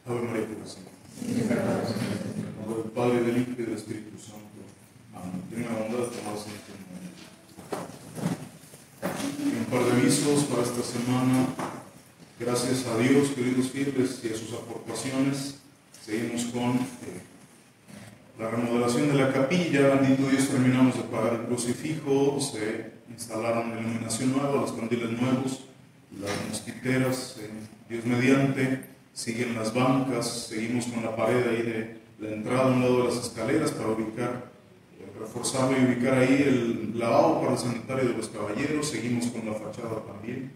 Ave María Purísima. En nombre del Padre, del Hijo y del Espíritu Santo. Amén. Tenga la bondad de tomarse en este momento. Un par de avisos para esta semana. Gracias a Dios, queridos fieles, y a sus aportaciones. Seguimos con la remodelación de la capilla. Bendito Dios, terminamos de pagar el crucifijo. Se instalaron la iluminación nueva, los candiles nuevos, las mosquiteras. Dios mediante. Siguen las bancas, seguimos con la pared ahí de la entrada a un lado de las escaleras para ubicar, reforzarlo y ubicar ahí el lavabo para el sanitario de los caballeros. Seguimos con la fachada también,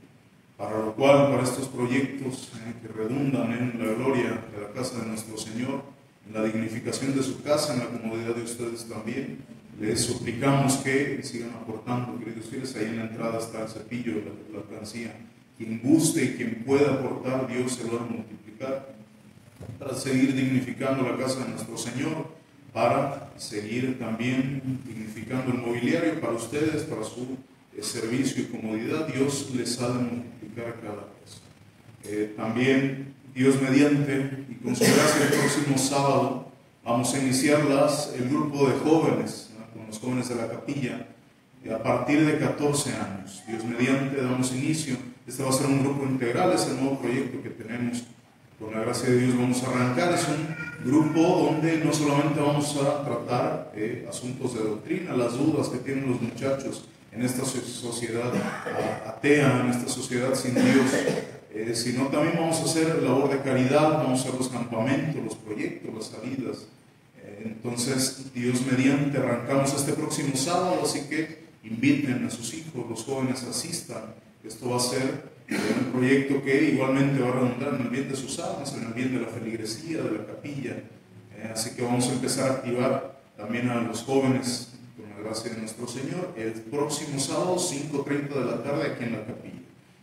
para lo cual, para estos proyectos que redundan en la gloria de la casa de nuestro Señor, en la dignificación de su casa, en la comodidad de ustedes también, les suplicamos que sigan aportando, queridos fieles. Ahí en la entrada está el cepillo, la alcancía. Quien guste y quien pueda aportar, Dios se lo va a multiplicar para seguir dignificando la casa de nuestro Señor, para seguir también dignificando el mobiliario para ustedes, para su servicio y comodidad. Dios les ha de multiplicar cada vez. También, Dios mediante, y con su gracia, el próximo sábado vamos a iniciar el grupo de jóvenes, ¿no?, con los jóvenes de la capilla, a partir de 14 años. Dios mediante, damos inicio. Este va a ser un grupo integral, es el nuevo proyecto que tenemos. Con la gracia de Dios vamos a arrancar. Es un grupo donde no solamente vamos a tratar asuntos de doctrina, las dudas que tienen los muchachos en esta sociedad atea, en esta sociedad sin Dios, sino también vamos a hacer labor de caridad, vamos a hacer los campamentos, los proyectos, las salidas. Entonces, Dios mediante, arrancamos este próximo sábado, así que inviten a sus hijos, los jóvenes asistan. Esto va a ser un proyecto que igualmente va a redundar en el bien de sus almas, en el bien de la feligresía, de la capilla. Así que vamos a empezar a activar también a los jóvenes, con la gracia de nuestro Señor, el próximo sábado, 5:30 de la tarde, aquí en la capilla.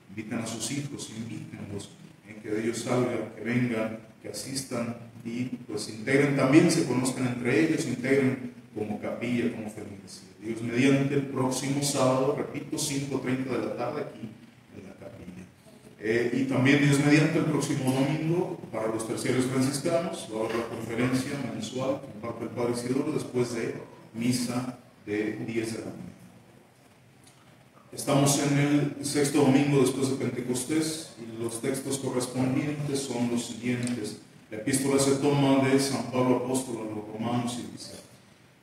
Inviten a sus hijos, invítenlos, en que de ellos salga, que vengan, que asistan y pues integren también, se conozcan entre ellos, integren como capilla, como feligresía. Dios mediante, el próximo sábado, repito, 5:30 de la tarde aquí en la capilla. Y también Dios mediante, el próximo domingo, para los terciarios franciscanos, va a haber la conferencia mensual que imparte el Padre Isidoro después de misa de 10 de la mañana. Estamos en el sexto domingo después de Pentecostés y los textos correspondientes son los siguientes. La epístola se toma de San Pablo Apóstol a los Romanos y dice: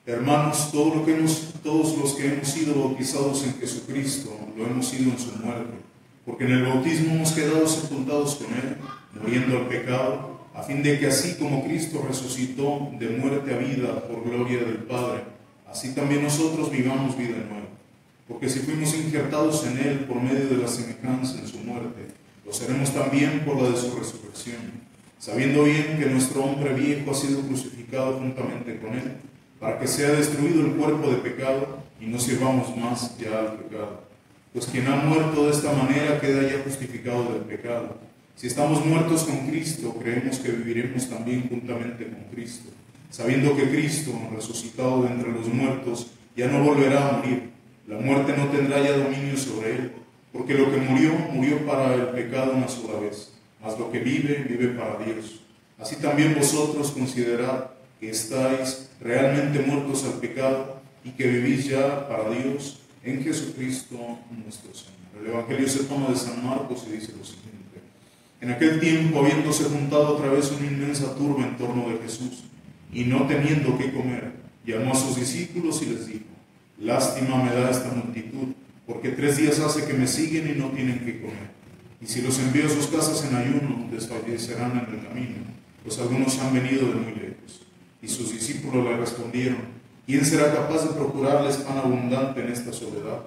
Hermanos, todos los que hemos sido bautizados en Jesucristo, lo hemos sido en su muerte, porque en el bautismo hemos quedado sepultados con Él, muriendo al pecado, a fin de que así como Cristo resucitó de muerte a vida por gloria del Padre, así también nosotros vivamos vida nueva. Porque si fuimos injertados en Él por medio de la semejanza en su muerte, lo seremos también por la de su resurrección, sabiendo bien que nuestro hombre viejo ha sido crucificado juntamente con Él, para que sea destruido el cuerpo de pecado y no sirvamos más ya al pecado. Pues quien ha muerto de esta manera queda ya justificado del pecado. Si estamos muertos con Cristo, creemos que viviremos también juntamente con Cristo, sabiendo que Cristo, resucitado de entre los muertos, ya no volverá a morir. La muerte no tendrá ya dominio sobre él, porque lo que murió, murió para el pecado una sola vez, mas lo que vive, vive para Dios. Así también vosotros considerad que estáis realmente muertos al pecado y que vivís ya para Dios en Jesucristo nuestro Señor. El Evangelio se toma de San Marcos y dice lo siguiente: En aquel tiempo, habiéndose juntado otra vez una inmensa turba en torno de Jesús, y no teniendo qué comer, llamó a sus discípulos y les dijo: Lástima me da esta multitud, porque 3 días hace que me siguen y no tienen qué comer. Y si los envío a sus casas en ayuno, desfallecerán en el camino, pues algunos han venido de muy lejos. Y sus discípulos le respondieron: ¿Quién será capaz de procurarles pan abundante en esta soledad?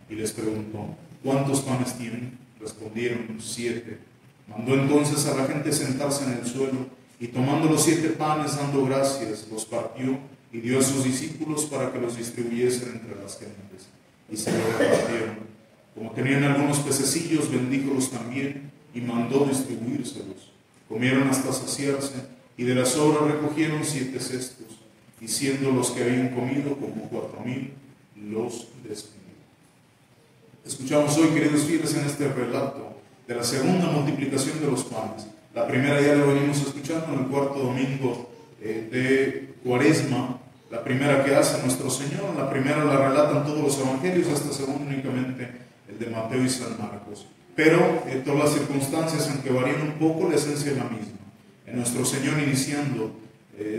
Y les preguntó: ¿Cuántos panes tienen? Respondieron: 7. Mandó entonces a la gente sentarse en el suelo, y tomando los 7 panes, dando gracias, los partió y dio a sus discípulos para que los distribuyesen entre las gentes. Y se lo repartieron. Como tenían algunos pececillos, bendíjolos también y mandó distribuírselos. Comieron hasta saciarse, y de las sobras recogieron 7 cestos, y siendo los que habían comido como 4,000, los despidieron. Escuchamos hoy, queridos fieles, en este relato de la segunda multiplicación de los panes, La primera ya la venimos escuchando en el cuarto domingo de Cuaresma. La primera que hace nuestro Señor, la primera la relatan todos los evangelios, hasta según únicamente el de Mateo y San Marcos. Pero todas las circunstancias, aunque varían un poco, la esencia es la misma. En nuestro Señor iniciando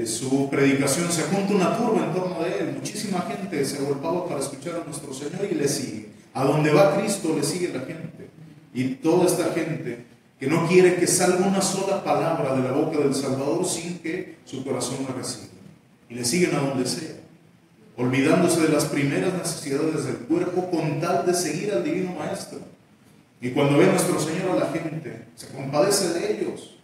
su predicación se junta una turba en torno de Él. Muchísima gente se agolpaba para escuchar a nuestro Señor y le sigue. A donde va Cristo le sigue la gente. Y toda esta gente que no quiere que salga una sola palabra de la boca del Salvador sin que su corazón la reciba. Y le siguen a donde sea, olvidándose de las primeras necesidades del cuerpo con tal de seguir al Divino Maestro. Y cuando ve a nuestro Señor a la gente, se compadece de ellos,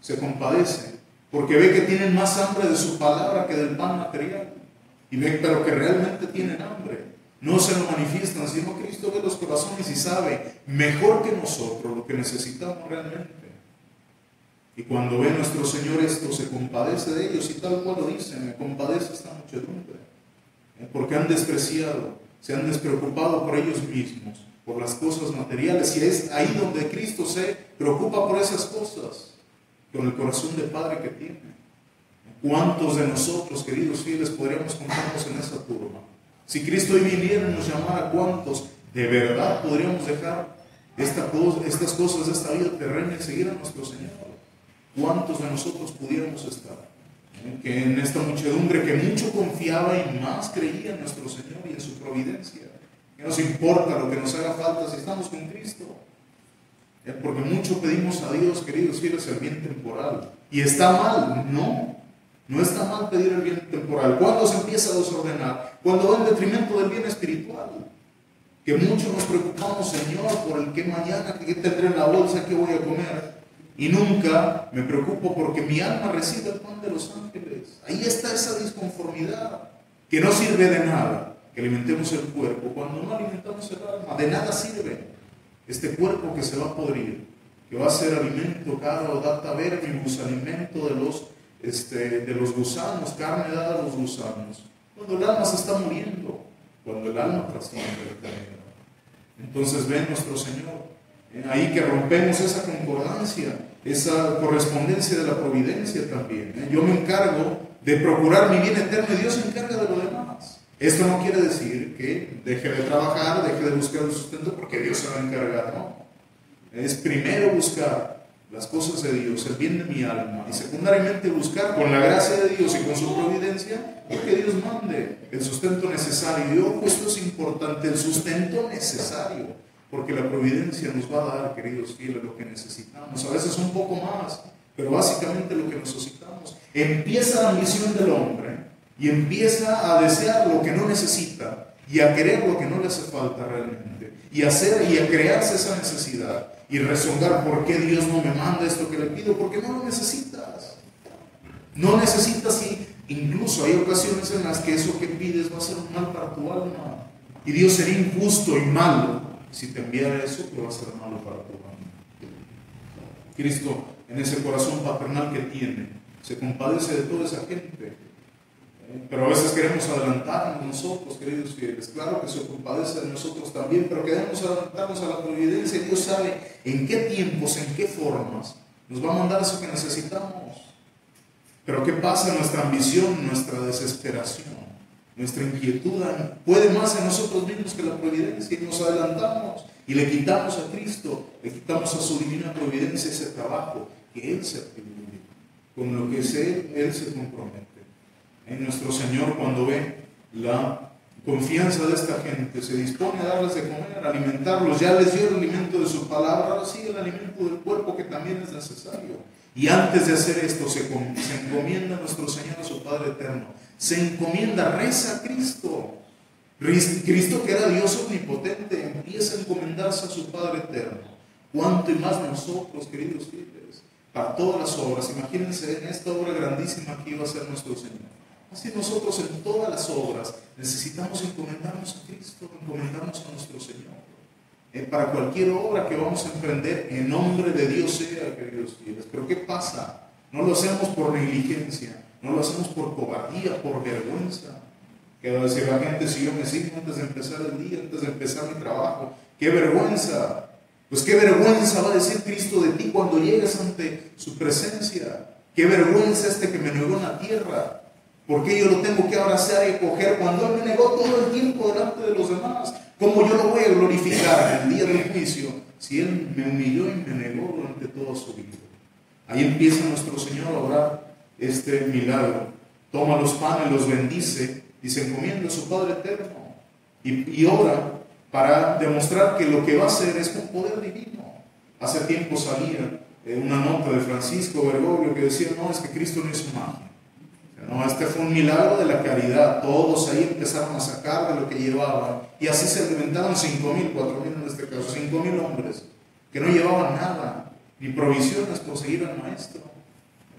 se compadece, porque ve que tienen más hambre de su palabra que del pan material. Y ve, pero que realmente tienen hambre. No se lo manifiestan, sino Cristo ve los corazones y sabe mejor que nosotros lo que necesitamos realmente. Y cuando ve nuestro Señor esto, se compadece de ellos, y tal cual lo dice: me compadece esta muchedumbre, porque han despreciado, se han despreocupado por ellos mismos, por las cosas materiales, y es ahí donde Cristo se preocupa por esas cosas, con el corazón de Padre que tiene. ¿Cuántos de nosotros, queridos fieles, podríamos contarnos en esa turba? Si Cristo hoy viniera y nos llamara, ¿cuántos de verdad podríamos dejar estas cosas de esta vida terrena y seguir a nuestro Señor? ¿Cuántos de nosotros pudiéramos estar? Que en esta muchedumbre que mucho confiaba y más creía en nuestro Señor y en su providencia. Que nos importa lo que nos haga falta si estamos con Cristo. Porque mucho pedimos a Dios, queridos fieles, el bien temporal. ¿Y está mal? No está mal pedir el bien temporal. ¿Cuándo se empieza a desordenar? Cuando va en detrimento del bien espiritual. Que mucho nos preocupamos, Señor, por el que mañana, que tendré en la bolsa, que voy a comer. Y nunca me preocupo porque mi alma recibe el pan de los ángeles. Ahí está esa disconformidad, que no sirve de nada que alimentemos el cuerpo cuando no alimentamos el alma. De nada sirve este cuerpo que se va a podrir, que va a ser alimento caro, data verbibus, alimento de los gusanos, carne dada a los gusanos, cuando el alma se está muriendo, cuando el alma trasciende el camino. Entonces ven nuestro Señor ahí que rompemos esa concordancia, esa correspondencia de la providencia también. Yo me encargo de procurar mi bien eterno y Dios se encarga de lo demás. Esto no quiere decir que deje de trabajar, deje de buscar el sustento porque Dios se va a encargar, no. Es primero buscar las cosas de Dios, el bien de mi alma, y secundariamente buscar con la gracia de Dios y con su providencia que Dios mande el sustento necesario. Y ojo, esto es importante, el sustento necesario. Porque la providencia nos va a dar, queridos fieles, lo que necesitamos. A veces un poco más, pero básicamente lo que necesitamos. Empieza la ambición del hombre y empieza a desear lo que no necesita y a querer lo que no le hace falta realmente. Y a crearse esa necesidad y rezongar: ¿por qué Dios no me manda esto que le pido? Porque no lo necesitas. No necesitas, y incluso hay ocasiones en las que eso que pides va a ser un mal para tu alma. Y Dios sería injusto y malo si te enviara eso, que va a ser malo para tu alma. Cristo, en ese corazón paternal que tiene, se compadece de toda esa gente. Pero a veces queremos adelantarnos nosotros, queridos fieles. Claro que se compadece de nosotros también, pero queremos adelantarnos a la providencia. Dios sabe en qué tiempos, en qué formas nos va a mandar eso que necesitamos. Pero ¿qué pasa? Nuestra ambición, nuestra desesperación, nuestra inquietud puede más en nosotros mismos que la providencia, y nos adelantamos y le quitamos a Cristo, le quitamos a su divina providencia ese trabajo que Él se atribuye, con lo que Él se compromete. En nuestro Señor, cuando ve la confianza de esta gente, se dispone a darles de comer, a alimentarlos. Ya les dio el alimento de su palabra, ahora sigue el alimento del cuerpo, que también es necesario. Y antes de hacer esto, se encomienda a nuestro Señor, a su Padre eterno. Se encomienda, reza a Cristo. Cristo, que era Dios omnipotente, empieza a encomendarse a su Padre eterno. ¿Cuánto y más nosotros, queridos fieles? Para todas las obras, imagínense en esta obra grandísima que iba a ser nuestro Señor. Así nosotros en todas las obras necesitamos encomendarnos a Cristo, encomendarnos a nuestro Señor. Para cualquier obra que vamos a emprender, en nombre de Dios sea, queridos fieles. Pero ¿qué pasa? No lo hacemos por negligencia, no lo hacemos por cobardía, por vergüenza. ¿Qué va a decir la gente si yo me signo antes de empezar el día, antes de empezar mi trabajo? ¡Qué vergüenza! Pues qué vergüenza va a decir Cristo de ti cuando llegues ante su presencia. Qué vergüenza este que me negó en la tierra. ¿Por qué yo lo tengo que abrazar y acoger cuando Él me negó todo el tiempo delante de los demás? ¿Cómo yo lo voy a glorificar en el día del juicio si Él me humilló y me negó durante toda su vida? Ahí empieza nuestro Señor a obrar este milagro. Toma los panes, los bendice y se encomienda a su Padre eterno. Y ora para demostrar que lo que va a hacer es con poder divino. Hace tiempo salía una nota de Francisco Bergoglio que decía, no, es que Cristo no hizo magia. No, este fue un milagro de la caridad. Todos ahí empezaron a sacar de lo que llevaban. Y así se alimentaron 5,000, 4,000 en este caso, 5,000 hombres que no llevaban nada, ni provisiones por seguir al Maestro.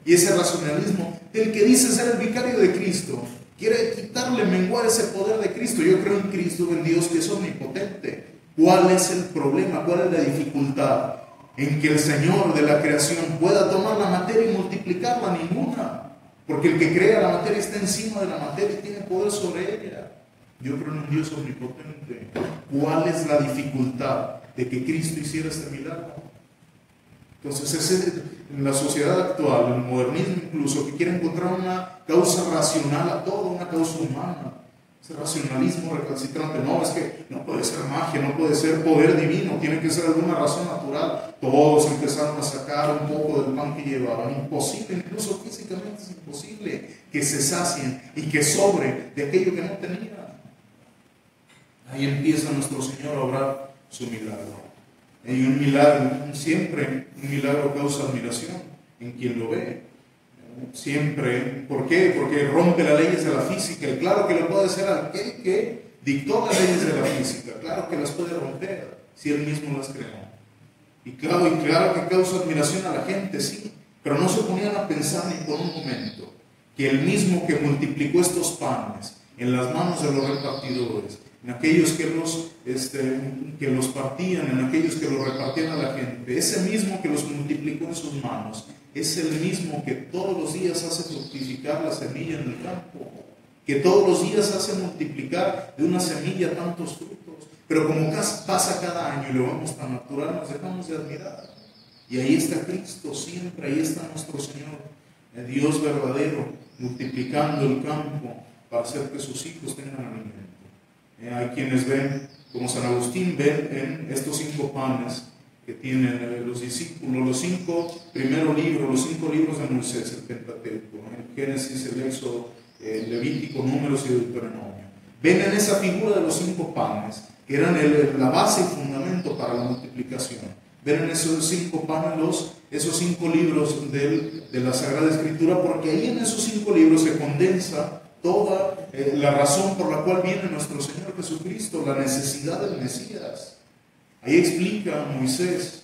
Y ese racionalismo del que dice ser el vicario de Cristo, quiere quitarle, menguar ese poder de Cristo. Yo creo en Cristo, en Dios que es omnipotente. ¿Cuál es el problema? ¿Cuál es la dificultad? En que el Señor de la creación pueda tomar la materia y multiplicarla. Ninguna. Porque el que crea la materia está encima de la materia y tiene poder sobre ella. Yo creo en un Dios omnipotente. ¿Cuál es la dificultad de que Cristo hiciera este milagro? Entonces, en la sociedad actual, en el modernismo incluso, que quiere encontrar una causa racional a todo, una causa humana. Ese racionalismo recalcitrante, no, es que no puede ser magia, no puede ser poder divino, tiene que ser alguna razón natural. Todos empezaron a sacar un poco del pan que llevaban. Imposible, incluso físicamente es imposible que se sacien y que sobre de aquello que no tenían. Ahí empieza nuestro Señor a obrar su milagro. Y un milagro, siempre un milagro causa admiración en quien lo ve. Siempre. ¿Por qué? Porque rompe las leyes de la física. Y claro que lo puede hacer aquel que dictó las leyes de la física. Claro que las puede romper si él mismo las creó. Y claro que causa admiración a la gente, sí. Pero no se ponían a pensar ni por un momento que el mismo que multiplicó estos panes en las manos de los repartidores, en aquellos que los partían, en aquellos que los repartían a la gente, ese mismo que los multiplicó en sus manos, es el mismo que todos los días hace fructificar la semilla en el campo, que todos los días hace multiplicar de una semilla tantos frutos. Pero como pasa cada año y lo vemos tan natural, nos dejamos de admirar. Y ahí está Cristo siempre, ahí está nuestro Señor, el Dios verdadero, multiplicando el campo para hacer que sus hijos tengan alimento. Hay quienes ven, como San Agustín, ven en estos 5 panes que tienen los discípulos, los 5 primeros libros, los 5 libros de Moisés, el Pentateuco, el Génesis, el Éxodo, el Levítico, Números y Deuteronomio. Ven en esa figura de los 5 panes, que eran la base y fundamento para la multiplicación. Ven en esos 5 panes esos 5 libros de la Sagrada Escritura, porque ahí en esos 5 libros se condensa toda la razón por la cual viene nuestro Señor Jesucristo, la necesidad del Mesías. Ahí explica Moisés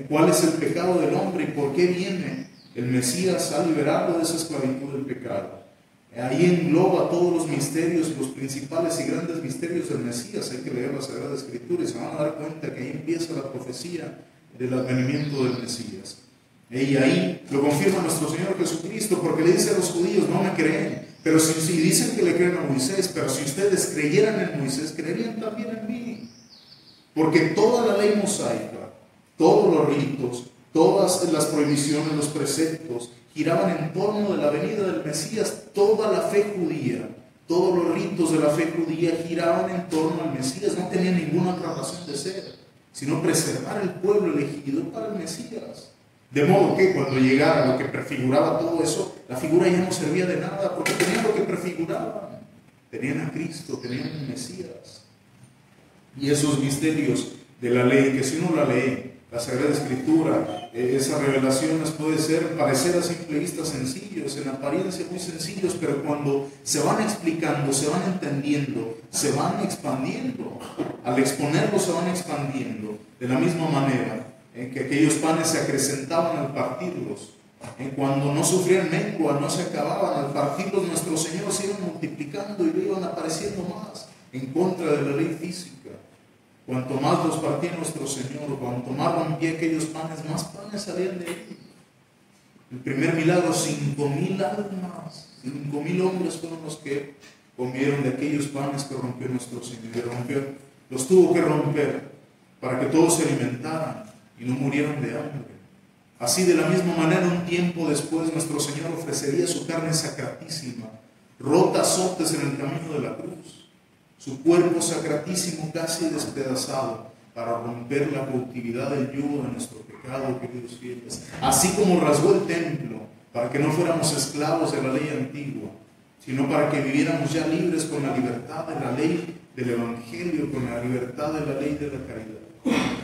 cuál es el pecado del hombre y por qué viene el Mesías a liberarlo de esa esclavitud del pecado. Ahí engloba todos los misterios, los principales y grandes misterios del Mesías. Hay que leer la Sagrada Escritura y se van a dar cuenta que ahí empieza la profecía del advenimiento del Mesías. Y ahí lo confirma nuestro Señor Jesucristo, porque le dice a los judíos, no me creen, pero si dicen que le creen a Moisés, pero si ustedes creyeran en Moisés, creerían también en mí. Porque toda la ley mosaica, todos los ritos, todas las prohibiciones, los preceptos, giraban en torno de la venida del Mesías. Toda la fe judía, todos los ritos de la fe judía giraban en torno al Mesías. No tenían ninguna otra razón de ser, sino preservar el pueblo elegido para el Mesías. De modo que cuando llegara lo que prefiguraba todo eso, la figura ya no servía de nada, porque tenían lo que prefiguraban. Tenían a Cristo, tenían el Mesías. Y esos misterios de la ley, que si uno la lee, la Sagrada Escritura, esas revelaciones pueden parecer a simple vista sencillos, en apariencia muy sencillos, pero cuando se van explicando, se van entendiendo, se van expandiendo. Al exponerlos se van expandiendo. De la misma manera en que aquellos panes se acrecentaban al partirlos, en cuando no sufrían mengua, no se acababan, al partirlos nuestro Señor se iban multiplicando y iban apareciendo más en contra de la ley física. Cuanto más los partía nuestro Señor, cuanto más rompía aquellos panes, más panes salían de ahí. El primer milagro, 5,000 almas, 5,000 hombres fueron los que comieron de aquellos panes que rompió nuestro Señor. Los tuvo que romper para que todos se alimentaran y no murieran de hambre. Así, de la misma manera, un tiempo después, nuestro Señor ofrecería su carne sacratísima, rota a azotes en el camino de la cruz, su cuerpo sacratísimo casi despedazado, para romper la cautividad del yugo de nuestro pecado, queridos fieles. Así como rasgó el templo, para que no fuéramos esclavos de la ley antigua, sino para que viviéramos ya libres con la libertad de la ley del Evangelio, con la libertad de la ley de la caridad.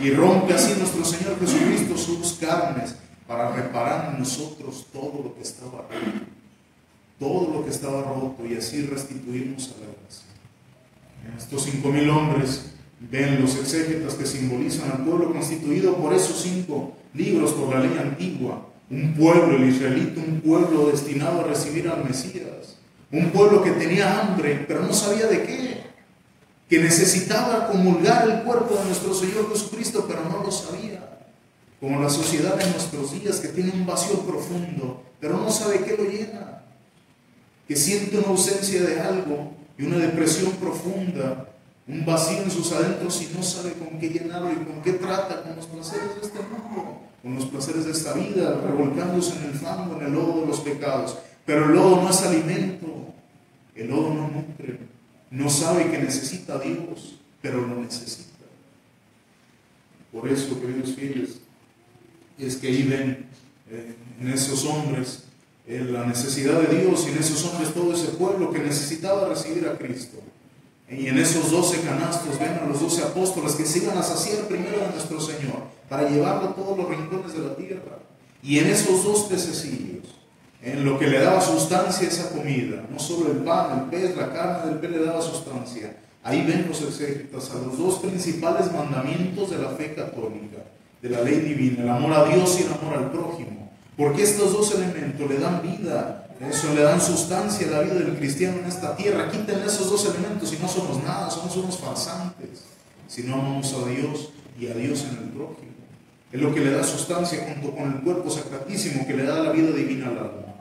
Y rompe así nuestro Señor Jesucristo sus carnes, para reparar en nosotros todo lo que estaba roto, todo lo que estaba roto, y así restituirnos a la gracia. En estos 5,000 hombres, ven los exégetas que simbolizan al pueblo constituido por esos 5 libros por la ley antigua, un pueblo, el israelita, un pueblo destinado a recibir al Mesías, un pueblo que tenía hambre, pero no sabía de qué, que necesitaba comulgar el cuerpo de nuestro Señor Jesucristo, pero no lo sabía. Como la sociedad de nuestros días, que tiene un vacío profundo, pero no sabe qué lo llena, que siente una ausencia de algo y una depresión profunda, un vacío en sus adentros y no sabe con qué llenarlo y con qué trata, con los placeres de este mundo, con los placeres de esta vida, revolcándose en el fango, en el lodo de los pecados. Pero el lodo no es alimento, el lodo no nutre, no sabe que necesita a Dios, pero lo necesita. Por eso, queridos fieles, es que ahí ven en esos hombres la necesidad de Dios, y en esos hombres todo ese pueblo que necesitaba recibir a Cristo. Y en esos 12 canastos ven a los 12 apóstoles que se iban a saciar primero de nuestro Señor, para llevarlo a todos los rincones de la tierra. Y en esos 2 pececillos, en lo que le daba sustancia a esa comida, no solo el pan, el pez, la carne del pez le daba sustancia. Ahí ven los exégetas a los 2 principales mandamientos de la fe católica, de la ley divina, el amor a Dios y el amor al prójimo, porque estos 2 elementos le dan vida, eso le dan sustancia a la vida del cristiano en esta tierra. Quiten esos 2 elementos y no somos nada, somos unos farsantes, si no amamos a Dios y a Dios en el prójimo. Es lo que le da sustancia junto con el cuerpo sacratísimo que le da la vida divina al alma.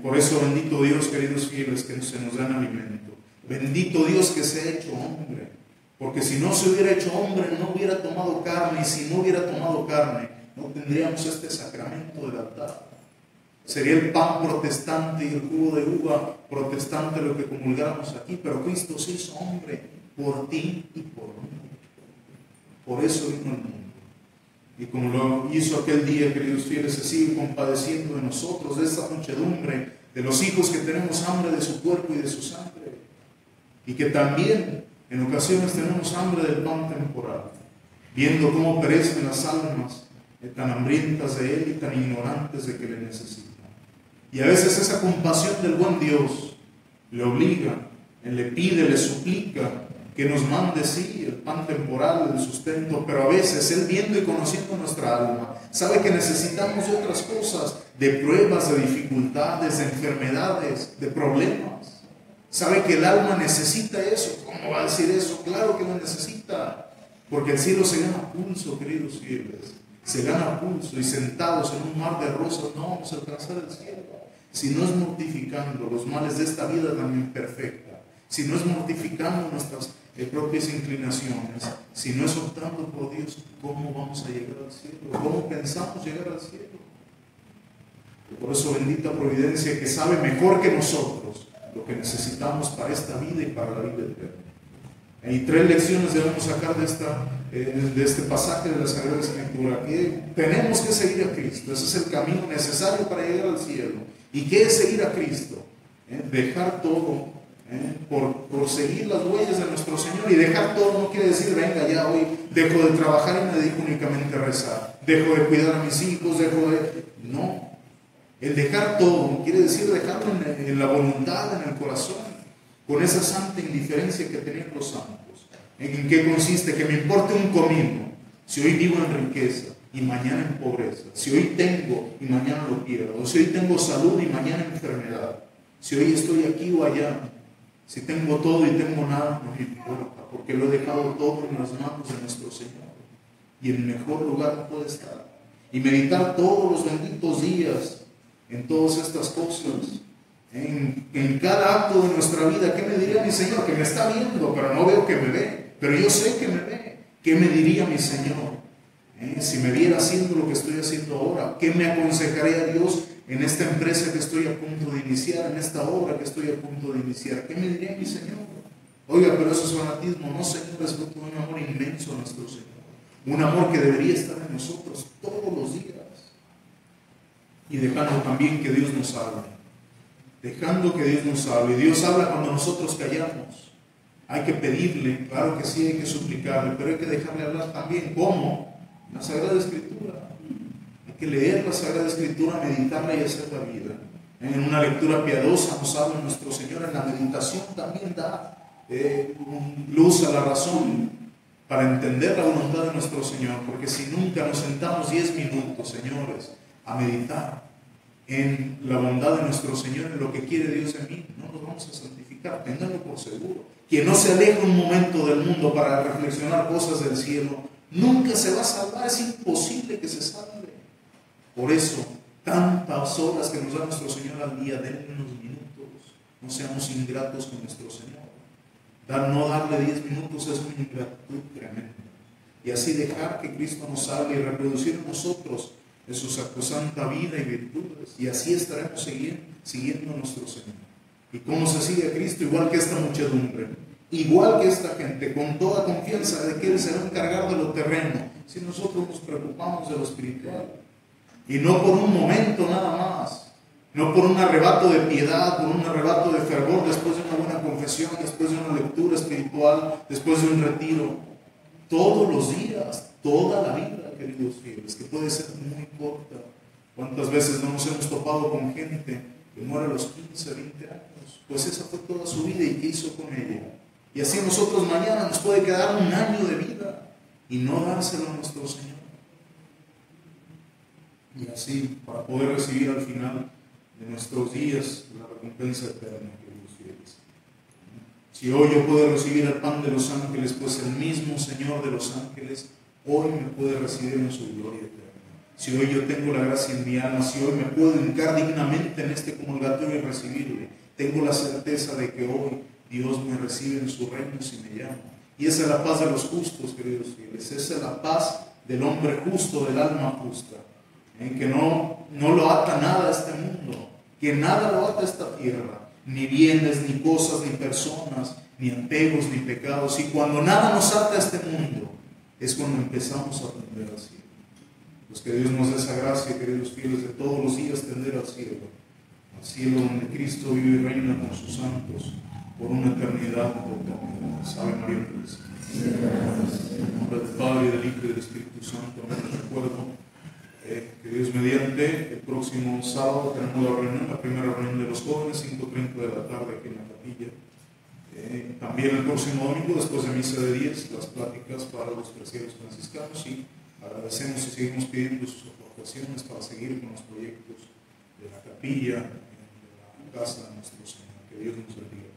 Por eso, bendito Dios, queridos fieles, que se nos dan alimento. Bendito Dios que se ha hecho hombre, porque si no se hubiera hecho hombre no hubiera tomado carne, y si no hubiera tomado carne no tendríamos este sacramento del altar. Sería el pan protestante y el jugo de uva protestante lo que comulgáramos aquí, pero Cristo se hizo hombre por ti y por mí. Por eso vino al mundo. Y como lo hizo aquel día, queridos fieles, se sigue compadeciendo de nosotros, de esta muchedumbre, de los hijos que tenemos hambre de su cuerpo y de su sangre, y que también en ocasiones tenemos hambre del pan temporal, viendo cómo perecen las almas tan hambrientas de Él y tan ignorantes de que le necesitan. Y a veces esa compasión del buen Dios le obliga, Él le pide, le suplica que nos mande, sí, el pan temporal, el sustento, pero a veces Él, viendo y conociendo nuestra alma, sabe que necesitamos de otras cosas, de pruebas, de dificultades, de enfermedades, de problemas. Sabe que el alma necesita eso. ¿Cómo va a decir eso? Claro que lo necesita, porque el cielo se gana a pulso, queridos fieles. Se gana a pulso, y sentados en un mar de rosas no vamos a alcanzar el cielo. Si no es mortificando los males de esta vida tan imperfecta, si no es mortificando nuestras propias inclinaciones, si no es optando por Dios, ¿cómo vamos a llegar al cielo? ¿Cómo pensamos llegar al cielo? Por eso, bendita providencia, que sabe mejor que nosotros lo que necesitamos para esta vida y para la vida eterna. Y 3 lecciones debemos sacar de este pasaje de la Sagrada Escritura: que tenemos que seguir a Cristo, ese es el camino necesario para llegar al cielo. ¿Y qué es seguir a Cristo? Dejar todo por seguir las huellas de nuestro Señor. Y dejar todo no quiere decir, venga, ya hoy dejo de trabajar y me dedico únicamente a rezar, dejo de cuidar a mis hijos, no. El dejar todo quiere decir dejarlo en la voluntad, en el corazón, con esa santa indiferencia que tenían los santos. ¿En qué consiste? Que me importe un comino si hoy vivo en riqueza y mañana en pobreza, si hoy tengo y mañana lo pierdo, o si hoy tengo salud y mañana enfermedad, si hoy estoy aquí o allá, si tengo todo y tengo nada, no me importa, porque lo he dejado todo en las manos de nuestro Señor, y el mejor lugar no puede estar. Y meditar todos los benditos días en todas estas cosas, en cada acto de nuestra vida. ¿Qué me diría mi Señor? Que me está viendo, pero no veo que me ve, pero yo sé que me ve. ¿Qué me diría mi Señor si me viera haciendo lo que estoy haciendo ahora? ¿Qué me aconsejaría Dios en esta empresa que estoy a punto de iniciar, en esta obra que estoy a punto de iniciar? ¿Qué me diría mi Señor? Oiga, pero eso es fanatismo. No, Señor, es fruto de un amor inmenso a nuestro Señor. Un amor que debería estar en nosotros todos los días. Y dejando también que Dios nos hable. Dejando que Dios nos hable. Y Dios habla cuando nosotros callamos. Hay que pedirle, claro que sí, hay que suplicarle, pero hay que dejarle hablar también. ¿Cómo? En la Sagrada Escritura. Hay que leer la Sagrada Escritura, meditarla y hacerla vida. En una lectura piadosa nos habla nuestro Señor. En la meditación también da luz a la razón para entender la voluntad de nuestro Señor. Porque si nunca nos sentamos 10 minutos, señores, a meditar en la bondad de nuestro Señor, en lo que quiere Dios en mí, no nos vamos a santificar. Ténganlo por seguro. Quien no se aleja un momento del mundo para reflexionar cosas del cielo, nunca se va a salvar. Es imposible que se salve. Por eso, tantas horas que nos da nuestro Señor al día, denle unos minutos. No seamos ingratos con nuestro Señor. No darle 10 minutos es una ingratitud tremenda. Y así dejar que Cristo nos hable y reproducir en nosotros de su sacrosanta vida y virtudes. Y así estaremos siguiendo a nuestro Señor. ¿Y cómo se sigue a Cristo? Igual que esta muchedumbre, igual que esta gente, con toda confianza de que Él se va a encargar de lo terreno, si nosotros nos preocupamos de lo espiritual. Y no por un momento nada más, no por un arrebato de piedad, por un arrebato de fervor, después de una buena confesión, después de una lectura espiritual, después de un retiro. Todos los días, toda la vida, queridos fieles, que puede ser muy corta. ¿Cuántas veces no nos hemos topado con gente que muere a los 15, 20 años? Pues esa fue toda su vida. ¿Y qué hizo con ella? Y así nosotros mañana nos puede quedar un año de vida y no dárselo a nuestro Señor. Y así, para poder recibir al final de nuestros días la recompensa eterna, queridos fieles. Si hoy yo puedo recibir el pan de los ángeles, pues el mismo Señor de los ángeles hoy me puede recibir en su gloria eterna. Si hoy yo tengo la gracia en mi alma, si hoy me puedo hincar dignamente en este comulgatorio y recibirle, tengo la certeza de que hoy Dios me recibe en su reino si me llama. Y esa es la paz de los justos, queridos fieles. Esa es la paz del hombre justo, del alma justa. Que no lo ata nada a este mundo, que nada lo ata a esta tierra, ni bienes, ni cosas, ni personas, ni apegos, ni pecados. Y cuando nada nos ata a este mundo, es cuando empezamos a tender al cielo. Pues que Dios nos dé esa gracia, queridos fieles, de todos los días tender al cielo donde Cristo vive y reina con sus santos por una eternidad de eternidad. Ave María Purísima. En nombre del Padre, del Hijo y del Espíritu Santo. Me recuerdo que Dios mediante, el próximo sábado tenemos la reunión, la primera reunión de los jóvenes, 5:30 de la tarde aquí en la capilla. También el próximo domingo, después de misa de 10, las pláticas para los presbíteros franciscanos, y agradecemos y seguimos pidiendo sus aportaciones para seguir con los proyectos de la capilla, de la casa de nuestro Señor. Que Dios nos bendiga.